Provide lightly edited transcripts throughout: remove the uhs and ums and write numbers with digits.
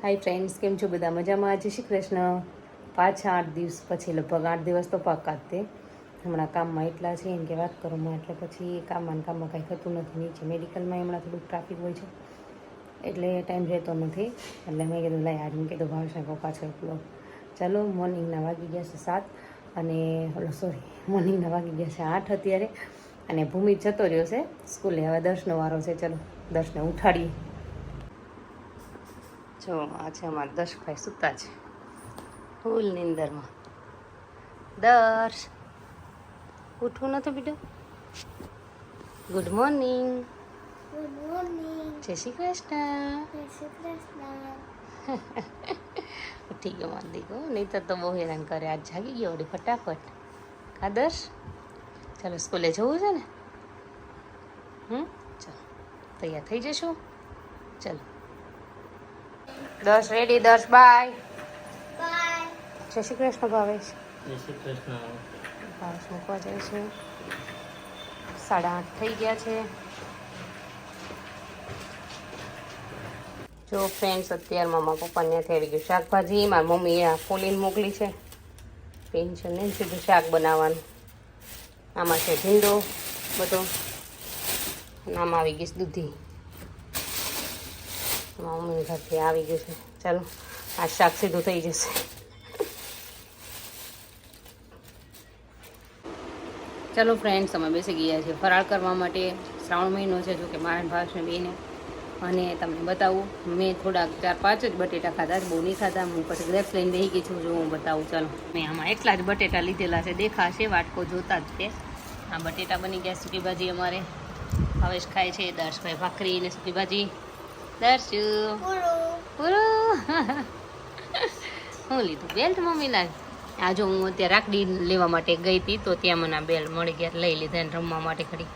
Hi friends, કેમ છો બધા? મજામાં? જય શ્રી કૃષ્ણ. પાછા 8 દિવસ પછી, લગભગ 8 દિવસ તો પાક્કા જ તે. હમણાં કામમાં એટલા છે એમ કે વાત કરોમાં, એટલે પછી કામમાં કાંઈ થતું નથી. નીચે મેડિકલમાં હમણાં થોડુંક ટ્રાફિક હોય છે એટલે ટાઈમ રહેતો નથી. એટલે મેં કીધું લાય આજ મેં કીધું ભાવશા કહો પાછળ બ્લોગ. ચાલો, મોર્નિંગના વાગી ગયા છે 7 અને મોર્નિંગના વાગી ગયા છે 8 અત્યારે. અને ભૂમિ જતો રહ્યો છે સ્કૂલે. હવે દર્શનો વારો છે. ચલો દર્શને ઉઠાડીએ. જો આ છે અમારા દર્શભાઈ સૂતા છે ફૂલ નીંદરમાં. દર્શ, ઉઠવું નથી બીજું? Good morning. Good morning. જય શ્રી કૃષ્ણ. જય શ્રી કૃષ્ણ. ઉઠી ગયો મારો દીકરો, નહીં તો બહુ હેરાન કરે. આજ જાગી ગયો વળી ફટાફટ. હા દર્શ, ચાલો સ્કૂલે જવું છે ને? ચાલો તૈયાર થઈ જશું. ચાલો દર્શ રેડી. દર્શ બાય. બાય. જય શ્રી કૃષ્ણ ભાવેશ. જય શ્રી કૃષ્ણ. ભાવેશ મૂકવા જાય છે. 8:30 થઈ ગયા છે. જો ફ્રેન્ડ્સ, અત્યારમાં મારા પપ્પાને ત્યાંથી આવી ગયું શાકભાજી. મારી મમ્મીએ આ ફોલીને મોકલી છે પેન્શન ને સીધું શાક બનાવવાનું. આમાં છે ભીંડો બધો, અને આમાં આવી ગઈ દૂધી. મમ્મી ઘરથી આવી ગયું છે. ચાલો આ શાક સીધું થઈ જશે. ચાલો ફ્રેન્ડ્સ, અમે બેસી ગયા છીએ ફરાળ કરવા માટે. શ્રાવણ મહિનો છે, જો કે મારા ભાવને બેને. અને તમને બતાવું, મેં થોડાક 4-5 જ બટેટા ખાધા છે, બહુ નહીં ખાધા. હું પછી ગ્રેપ્સ લઈને બેસી ગઈ છું. જો હું બતાવું. ચાલો, મેં આમાં એટલા જ બટેટા લીધેલા છે, દેખાશે વાટકો જોતા જ તે. આ બટેટા બની ગયા. સૂકી ભાજી અમારે ભાવેશ ખાય છે. દર્શભાઈ ભાખરી ને સૂકી ભાજી. દર્શુ પૂરું હું લીધું બેલ્ટ મમ્મી લાવી. આ જો હું અત્યારે રાખડી લેવા માટે ગઈ હતી તો ત્યાં મને આ બેલ્ટ મળી ગયા, લઈ લીધા એને રમવા માટે ખરી.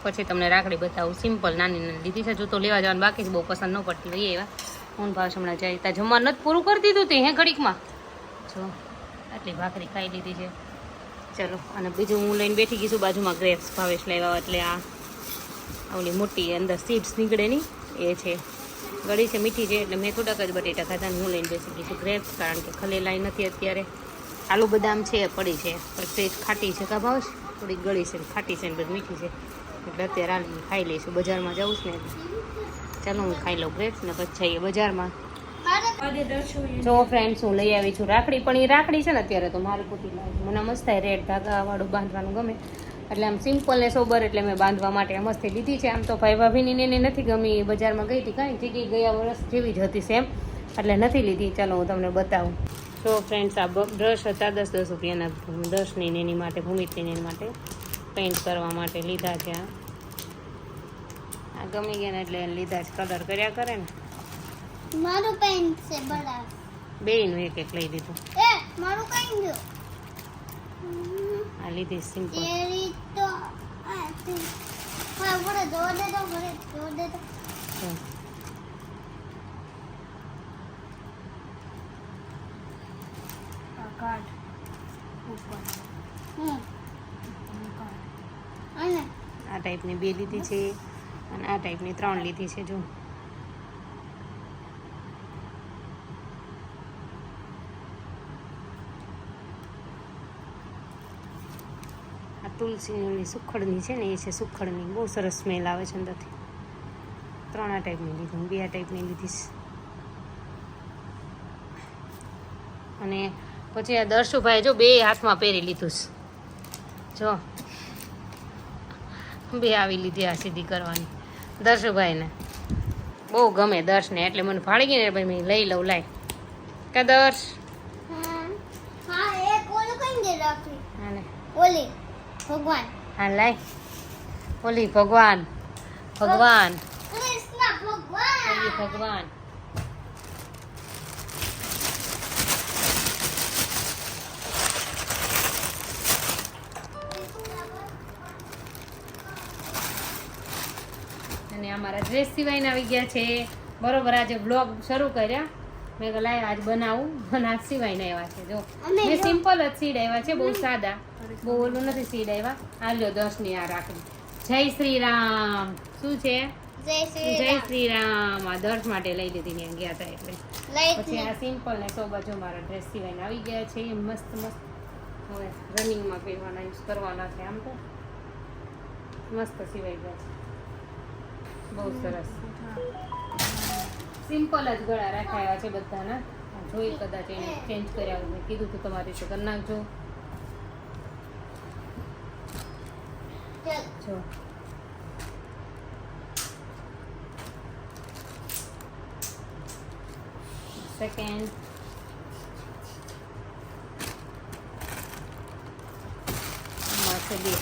પછી તમને રાખડી બતાવું. સિમ્પલ નાની નાની લીધી છે. જો તો લેવા જવાનું બાકી છે, બહુ પસંદ ન પડતી હોય એવા. હું ભાવ હમણાં જાય ત્યાં જમવાનું નથી પૂરું કરી દીધું તે હે ઘડીકમાં. જો આટલી ભાખરી ખાઈ લીધી છે. ચલો, અને બીજું હું લઈને બેઠી ગઈ છું બાજુમાં ગ્રેપ્સ ભાવેશ લાવ્યા. એટલે આ ઓલી મોટી અંદર સીડ્સ નીકળે નહીં એ છે, ગળી છે, મીઠી છે. એટલે મેં થોડાક જ બટેટા ખાધા ને હું લઈને બેસી ગઈ છું ગ્રેપ્સ, કારણ કે ખલેલાઈ નથી અત્યારે. આલુ બદામ છે પડી છે, પણ સેજ ખાટી છે. કા ભાવેશ? થોડીક ગળી છે, ખાટી છે ને બધી મીઠી છે. એટલે અત્યારે આલી ખાઈ લઈશું. બજારમાં જવું છે ને, ચાલો હું ખાઈ લઉં ગ્રેપ્સ ને પછી જઈએ બજારમાં. જો ફ્રેન્ડ્સ, હું લઈ આવી છું રાખડી. પણ એ રાખડી છે ને અત્યારે તો મારી પોતી લાવી. મને મસ્ત થાય રેડ ધાગાવાળું બાંધવાનું ગમે, એટલે આમ સિમ્પલ ને સોબર. એટલે મેં બાંધવા માટે મસ્ત લીધી છે. આમ તો ભાઈ ભાભીની એને નથી ગમી. બજારમાં ગઈ હતી, કાંઈ જગ્યાએ ગયા વર્ષ જેવી જ હતી સેમ, એટલે નથી લીધી. ચાલો હું તમને બતાવું. તો ફ્રેન્ડ્સ, આ બ્રશ હતા 10 રૂપિયાના. 10ની એની માટે, ભૂમિતની એની માટે પેઇન્ટ કરવા માટે લીધા છે. આ ગમી ગયા ને એટલે લીધા છે. કલર કર્યા કરે ને. મારું પેન્ટ છે બડા. બેયનું એક એક લઈ લીધું. એ મારું કઈ ગયો? આ લીધી સિમ્પલ. તેરી તો હા બડા જોર દે તો બડે જોર દે તો. કાર્ડ ઉપર અને આ ટાઈપની 2 લીધી છે અને આ ટાઈપની 3 લીધી છે. જો આ તુલસીની સુખડની છે ને, એ છે સુખડની. બહુ સરસ સ્મેલ આવે છે અંદરથી. 3 આ ટાઈપની લીધી, 2 આ ટાઈપની લીધી છે. અને પછી આ દર્શુભાઈ જો 2 હાથમાં પહેરી લીધું છે. જો 2 આવી લીધી આ સીધી કરવાની. દર્શુભાઈને બહુ ગમે દર્શને, એટલે મને ફાળી ગઈ ને ભાઈ મેં લઈ લઉં. લાય કા દર્શ? હા એક ઓલું કઈ દે રાખી. હાલે ઓલી ભગવાન. હા લાય. ઓલી ભગવાન. ભગવાન કૃષ્ણ ભગવાન. ઓલી ભગવાન. અને અમારા ડ્રેસ સિવાયને આવી ગયા છે. બરોબર, આજે બ્લોગ શરૂ કર્યા. મેં કહ્યું લાય આજ બનાવું, અને આજ સિવાયને આવ્યા છે. જો મેં સિમ્પલ જ સીડ આવ્યા છે, બહુ સાદા, બહુ ઓલું નથી સીડ આવ્યા. આ લ્યો 10ની આ રાખડી. જય શ્રી રામ. શું છે? જય શ્રી રામ. આ દર્શ માટે લઈ લીધી ત્યાં ગયા હતા એટલે. પછી આ સિમ્પલ ને સો બાજુ મારા ડ્રેસ સિવાયને આવી ગયા છે મસ્ત મસ્ત. હવે રનિંગમાં પહેરવાના યુઝ કરવાના છે. આમ તો મસ્ત સિવાય ગયા છે, બહુ સરસ. સિમ્પલ જ ગળા રાખાયા છે બધાના. જોઈ કદાચ એને ચેન્જ કર્યા મેં કીધું તું તમારી રીતે કરી નાખજો. જો સેકન્ડ છે બે.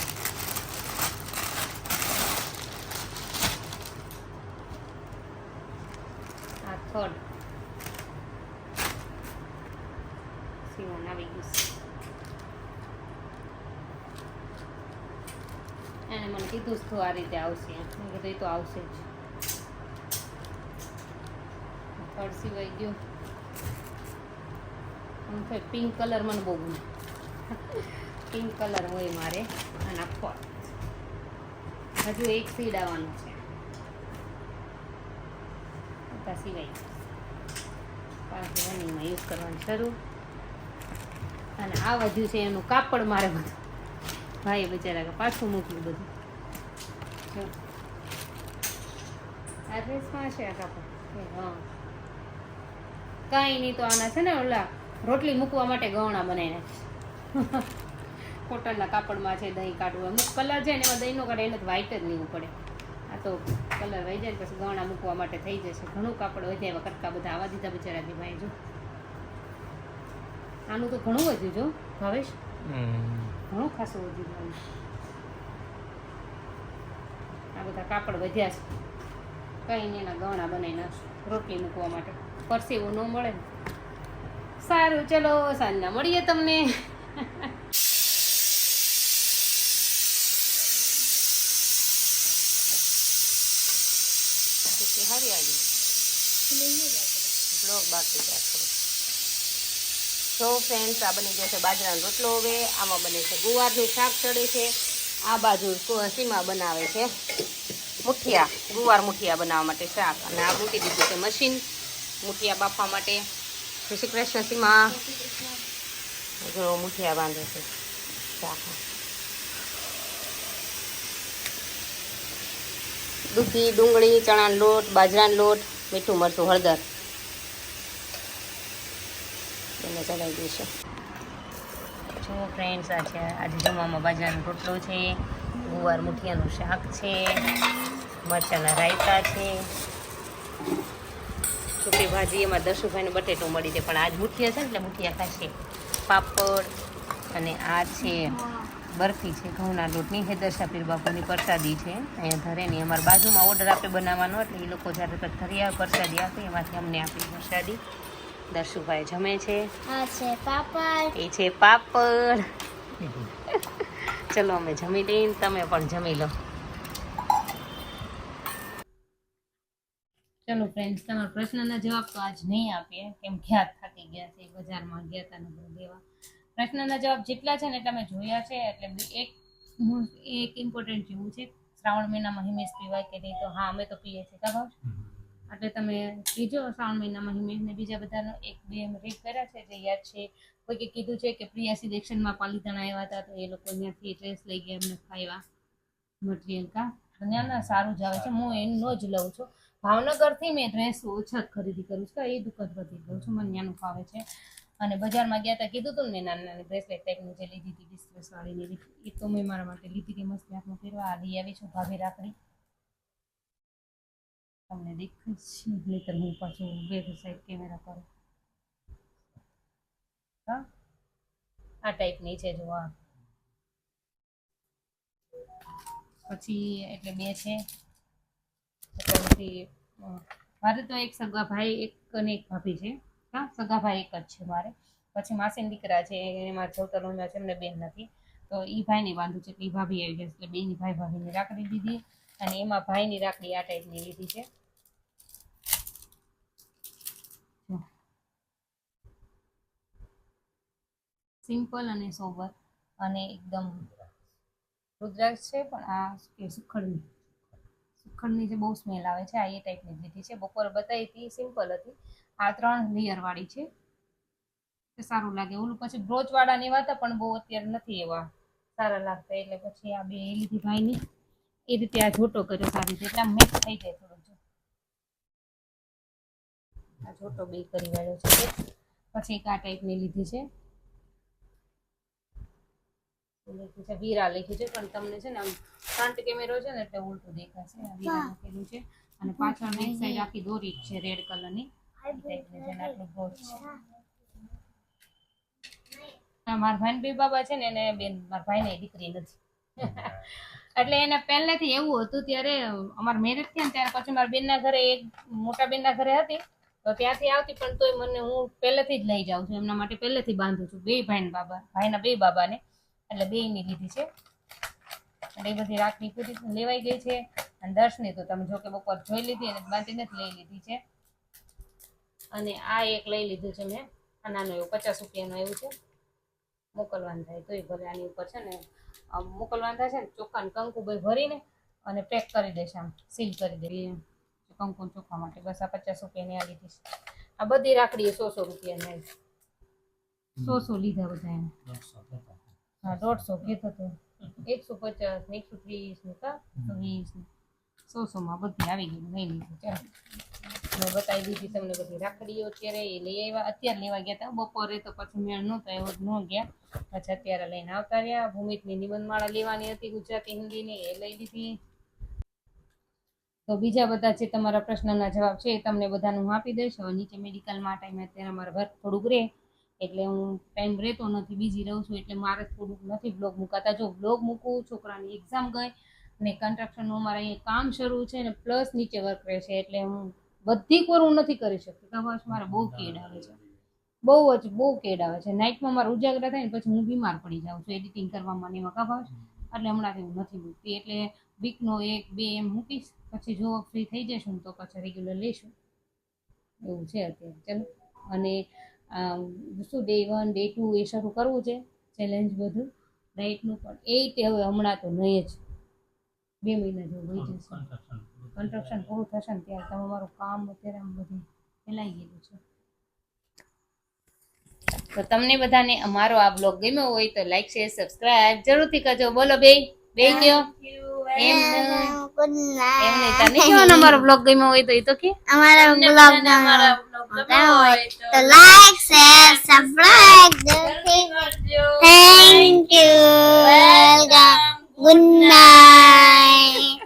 આ થર્ડ સીવન આવી ગયું. એને મને કીધું જ તું આ રીતે આવશે. મેં કીધું એ તો આવશે જ. થર્ડ સિવાય ગયો. પિંક કલર મને બહુ ગમે. પિંક કલર હોય મારે. અને હજુ એક સીડ આવવાનું છે. સિવાય પાછી રનિંગમાં યુઝ કરવાનું શરૂ. અને આ વધ્યું છે એનું કાપડ મારે બધું. ભાઈ બિચારા પાછું મૂક્યું બધું. આ ડ્રેસમાં છે આ કાપડ. હા કાંઈ નહીં તો આના છે ને ઓલા રોટલી મૂકવા માટે ગવણા બનાવી નાખીશ. કોટનના કાપડમાં છે દહીં કાઢવું. અમુક કલર છે ને એમાં દહીંનો કાઢે એને વ્હાઈટ જ નહીં પડે. આ તો કલર વહી જાય પછી ગવણા મૂકવા માટે થઈ જશે. ઘણું કાપડ વધ્યા એવા કટકા બધા આવા દીધા બિચારાથી ભાઈ. જો આનું તો ઘણું વધ્યું. જો ભાવેશ ઘણું ખાસું વધ્યું. આ બધા કાપડ વધ્યા છે. કંઈ નહીં એના ગવણા બનાવી નાખશું રોટલી મૂકવા માટે. પરસેવું ન મળે ને. સારું ચલો સાંજના મળીએ તમને. હારી આવી બ્લોગ બાકી છે. જો ફ્રેન્ડ્સ આ બની જશે બાજરાનો રોટલો. હવે આમાં બને છે ગુવારનું શાક ચડે છે. આ બાજુ સીમા બનાવે છે મુઠિયા, ગુવાર મુઠિયા બનાવવા માટે શાક. અને આ મૂકી દીધું છે મશીન મુઠિયા બાફવા માટે. જય શ્રી કૃષ્ણ સીમા. જો મુઠિયા બાંધે છે શાક. દૂધી, ડુંગળી, ચણાનો લોટ, બાજરાનો લોટ, મીઠું, મરચું, હળદર એને ચડાવી દઈશું. જો ફ્રેન્ડ્સ આ છે આજે જમવામાં બાજરાનો રોટલો છે, ગુવાર મુઠિયાનું શાક છે, મરચાંના રાયતા છે, સૂકી ભાજી. એમાં દર્શુભાઈને બટેટું મળી છે પણ આજ મુઠિયા છે ને એટલે મુઠિયા ખાશે. પાપડ અને આ છે બરફી છે ઘઉંના લોટની. હેદરશા પીર બાપુની પ્રસાદી છે અહીંયા ધરેની. અમારા બાજુમાં ઓર્ડર આપે બનાવવાનો એટલે એ લોકો જ્યારે ધરી આવે પ્રસાદી આપે એમાંથી અમને આપી પ્રસાદી. દર્શુભાઈ જમે છે. આ છે પાપડ. એ છે પાપડ. ચલો અમે જમી લઈને તમે પણ જમી લો. ચલો ફ્રેન્ડ્સ તમારા પ્રશ્નના જવાબ તો આજ નહીં આપીએ કેમ ખ્યાલ થાકી ગયા છે. બજારમાં ગયા હતા નગર દેવા. પ્રશ્નના જવાબ જેટલા છે ને એટલા મેં જોયા છે. એટલે એક ઇમ્પોર્ટન્ટ જેવું છે શ્રાવણ મહિનામાં હિમેશ પીવાય કે નહીં. તો હા અમે તો પીએ છીએ. ખબર એટલે તમે પીજો શ્રાવણ મહિનામાં હિમેશ. ને બીજા બધાનો એક બે રીડ કર્યા છે જે યાદ છે. કોઈકે કીધું છે કે પ્રિયા સિલેક્શનમાં પાલીતાણા આવ્યા હતા તો એ લોકો ત્યાંથી ડ્રેસ લઈ ગયા એમને ખાવા મટીરિયલ. ના સારું જ આવે છે. હું એનો જ લઉં છું. ભાવનગરથી મેં ડ્રેસ ઓછા જ ખરીદી કરું છું. એ દુકાન પરથી લઉં છું. મને ત્યાંનું ફાવે છે. અને બજારમાં ગયા હતા કીધું હતું ને નાની નાની બ્રેસલેટ ટાઈપની જે લીધી હતી ડિસ્ટ્રેસવાળીની એ તો મેં મારા માટે લીધી હતી. મસ્ત હાથમાં પહેરવા આ લઈ આવી છું. ભાભી રાખડી તમને દેખાય નહીતર હું પાછું બે સાઈડ કેમેરા કરું. હા આ ટાઈપની છે જો. આ પછી એટલે બે છે. પછી મારે તો એક સગા ભાઈ એક અને એક ભાભી છે. હા સગા ભાઈ એક જ છે મારે. પછી માસીના દીકરા છે એમાં છોતરોમાં છે એમને બેન નથી તો એ ભાઈને બાંધું છે. એ ભાભી આવી જશે એટલે બેની ભાઈ ભાભીની રાખડી દીધી. અને એમાં ભાઈની રાખડી આ ટાઈપની લીધી છે. સિમ્પલ અને સોબર અને એકદમ રુદ્રાક્ષ છે પણ આ સુખડની લોખંડની જે બહુ સ્મેલ આવે છે, આ એ ટાઈપની જ લીધી છે. બપોરે બતાવી હતી સિમ્પલ હતી, આ 3 લેયર વાળી છે, તો સારું લાગે. ઓલું પછી બ્રોચ વાળા ને એવા હતા પણ બહુ અત્યારે નથી એવા સારા લાગતા, એટલે પછી આ બે લીધી ભાઈની. એ રીતે આ જોટો કર્યો સારી રીતે, એટલે મેચ થઈ જાય થોડો. જો આ જોટો બે કરી વાળ્યો છે. પછી એક આ ટાઈપની લીધી છે, લખ્યું છે વીરા લખ્યું છે, પણ તમને છે ને આમ ફ્રન્ટ કેમેરો છે ને એટલે ઉલટું દેખાશે. આ વીરા લખેલું છે અને પાછળ એક સાઈડ આખી દોરી છે રેડ કલરની, એ ટાઈપની છે. આટલું બ્રોચ છે. મારા ભાઈ બે બાબા છે ને એને બેન, મારા ભાઈને દીકરી નથી એટલે એને પહેલેથી એવું હતું. ત્યારે અમારા મેરેજ થયા ને ત્યારે પછી મારા બેનના ઘરે, એક મોટા બેનના ઘરે હતી તો ત્યાંથી આવતી, પણ તોય મને હું પહેલેથી જ લઈ જાઉં છું એમના માટે, પહેલેથી બાંધું છું બે ભાઈ બાબા, ભાઈના બે બાબાને, એટલે બેયની લીધી છે. અને એ બધી રાખડી પૂરી લેવાઈ ગઈ છે. અને દર્શની તો તમે જો કે બપોર જોઈ લીધી અને બાંધીને જ લઈ લીધી છે. અને આ એક લઈ લીધું છે મેં, આ નાનું એવું 50 રૂપિયાનું એવું છે, મોકલવાનું થાય તોય ભલે. આની ઉપર છે ને મોકલવાનું થાય છે ને ચોખ્ખા ને કંકુ ભાઈ ભરીને અને પેક કરી દેશે, આમ સીલ કરી દે કંકુ ચોખ્ખા માટે. બસ આ 50 રૂપિયાની આ લીધી છે. આ બધી રાખડી 100 રૂપિયાની, 100 લીધા બધા એને. હા 150 કહેતો હતો, 150 ને 130 ને 120 ને 100 માં બધી આવી ગઈ, લઈ લીધી. ચાલો મેં બતાવી દીધી તમને બધી રાખડીઓ. અત્યારે એ લઈ આવ્યા, અત્યારે લેવા ગયા હતા બપોરે, તો પછી મેળ નહોતો એવો જ ન ગયા. પછી અત્યારે લઈને આવતા રહ્યા. ભૂમિતની નિબંધમાળા લેવાની હતી ગુજરાતી હિન્દીની, એ લઈ લીધી. તો બીજા બધા જે તમારા પ્રશ્નના જવાબ છે એ તમને બધાનું હું આપી દઈશ. હવે નીચે મેડિકલમાં ટાઈમ અત્યારે અમારા વર્ક થોડુંક રહે, એટલે હું ટાઈમ રહેતો નથી, બીજી રહું છું, એટલે મારે થોડુંક નથી બ્લોગ મુકાતા. જો બ્લોગ મૂકું, છોકરાની એક્ઝામ ગઈ ને કન્સ્ટ્રક્શનનું અમારે અહીંયા કામ શરૂ છે ને પ્લસ નીચે વર્ક રહે છે, એટલે હું બધી કોર હું નથી કરી શકતી. બસ મારે બહુ કેડ આવે છે, બહુ કેડ આવે છે. નાઇટમાં મારે ઉજાગરા થાય ને પછી હું બીમાર પડી જાઉં છું એડિટિંગ કરવામાં ને એમાં કાભાવ, એટલે હમણાંથી હું નથી મૂકતી. એટલે વીકનો 1-2 એમ મૂકીશ, પછી જો ફ્રી થઈ જઈશું ને તો પછી રેગ્યુલર લઈશું, એવું છે અત્યારે. ચાલો, અને શું ડે 1 ડે 2 એ શરૂ કરવું છે ચેલેન્જ બધું ડાયટનું, પણ એ તે હવે હમણાં તો નહીં જ, 2 મહિના જેવું હોઈ જશે. કન્સ્ટ્રક્શન પૂરું થશે ને ત્યારે તમારું કામ અત્યારે આમ બધું ફેલાઈ ગયેલું છે. તો તમને બધાને અમારો આ બ્લોગ ગમ્યો હોય તો લાઈક શેર સબસ્ક્રાઇબ જરૂરથી કરજો. બોલો બે કયો એમ નહીં તને કહેવાનો અમારો બ્લોગ ગમ્યો હોય તો એ તો કે અમારા બ્લોગ ગમ્યો હોય તો like share subscribe thank you welcome good night.